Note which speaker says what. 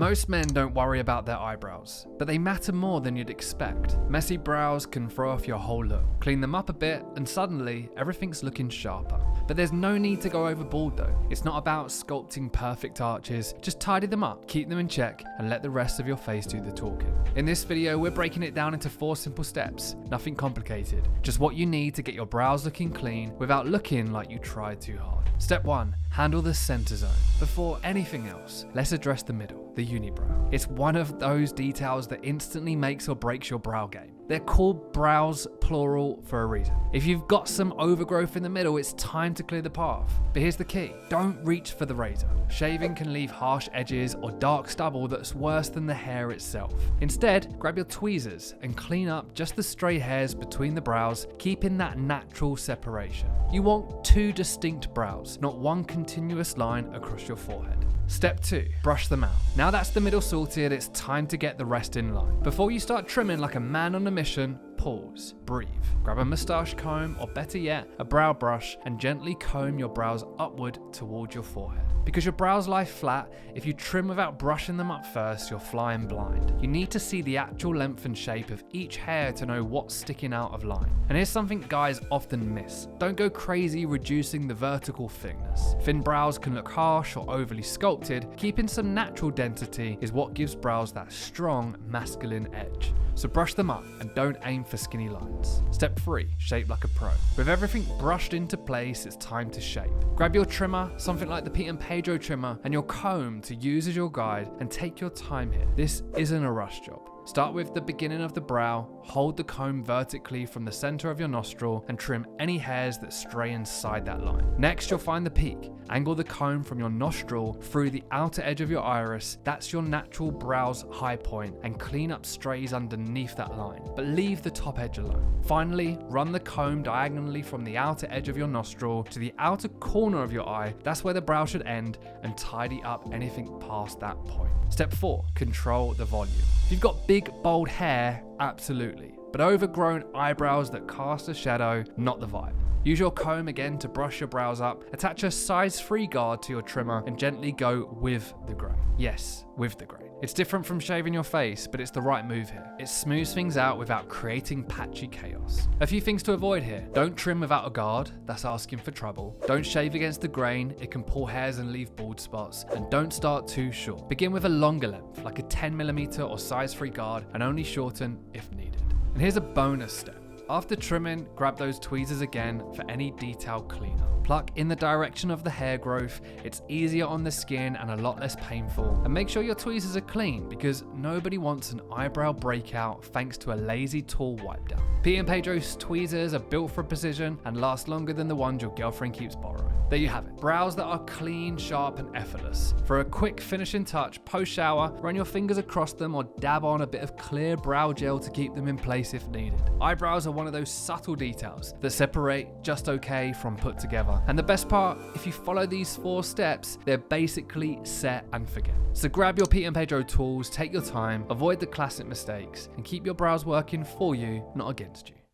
Speaker 1: Most men don't worry about their eyebrows, but they matter more than you'd expect. Messy brows can throw off your whole look. Clean them up a bit and suddenly everything's looking sharper. But there's no need to go overboard though. It's not about sculpting perfect arches, just tidy them up, keep them in check, and let the rest of your face do the talking. In this video, we're breaking it down into 4 simple steps, nothing complicated, just what you need to get your brows looking clean without looking like you tried too hard. Step 1, handle the center zone. Before anything else, let's address the middle, the unibrow. It's one of those details that instantly makes or breaks your brow game. They're called brows plural for a reason. If you've got some overgrowth in the middle, it's time to clear the path. But here's the key, don't reach for the razor. Shaving can leave harsh edges or dark stubble that's worse than the hair itself. Instead, grab your tweezers and clean up just the stray hairs between the brows, keeping that natural separation. You want 2 distinct brows, not one continuous line across your forehead. Step 2, brush them out. Now that's the middle sorted, it's time to get the rest in line. Before you start trimming like a man on a mission, pause, breathe. Grab a moustache comb, or better yet, a brow brush, and gently comb your brows upward towards your forehead. Because your brows lie flat, if you trim without brushing them up first, you're flying blind. You need to see the actual length and shape of each hair to know what's sticking out of line. And here's something guys often miss. Don't go crazy reducing the vertical thickness. Thin brows can look harsh or overly sculpted. Keeping some natural density is what gives brows that strong, masculine edge. So brush them up and don't aim for skinny lines. Step 3, shape like a pro. With everything brushed into place, it's time to shape. Grab your trimmer, something like the Pedro trimmer, and your comb to use as your guide, and take your time here. This isn't a rush job. Start with the beginning of the brow, hold the comb vertically from the center of your nostril and trim any hairs that stray inside that line. Next, you'll find the peak. Angle the comb from your nostril through the outer edge of your iris, that's your natural brow's high point, and clean up strays underneath that line, but leave the top edge alone. Finally, run the comb diagonally from the outer edge of your nostril to the outer corner of your eye, that's where the brow should end, and tidy up anything past that point. Step 4, control the volume. If you've got big, bold hair, absolutely. But overgrown eyebrows that cast a shadow, not the vibe. Use your comb again to brush your brows up, attach a size 3 guard to your trimmer, and gently go with the grain. Yes, with the grain. It's different from shaving your face, but it's the right move here. It smooths things out without creating patchy chaos. A few things to avoid here. Don't trim without a guard, that's asking for trouble. Don't shave against the grain, it can pull hairs and leave bald spots. And don't start too short. Begin with a longer length, like a 10mm or size 3 guard, and only shorten if needed. And here's a bonus step. After trimming, grab those tweezers again for any detail cleanup. Pluck in the direction of the hair growth, it's easier on the skin and a lot less painful. And make sure your tweezers are clean because nobody wants an eyebrow breakout thanks to a lazy tool wipe down. Pedro's tweezers are built for precision and last longer than the ones your girlfriend keeps borrowing. There you have it, brows that are clean, sharp and effortless. For a quick finishing touch, post shower, run your fingers across them or dab on a bit of clear brow gel to keep them in place if needed. Eyebrows are one of those subtle details that separate just okay from put together. And the best part, if you follow these 4 steps, they're basically set and forget. So grab your Pedro tools, take your time, avoid the classic mistakes, and keep your brows working for you, not against you.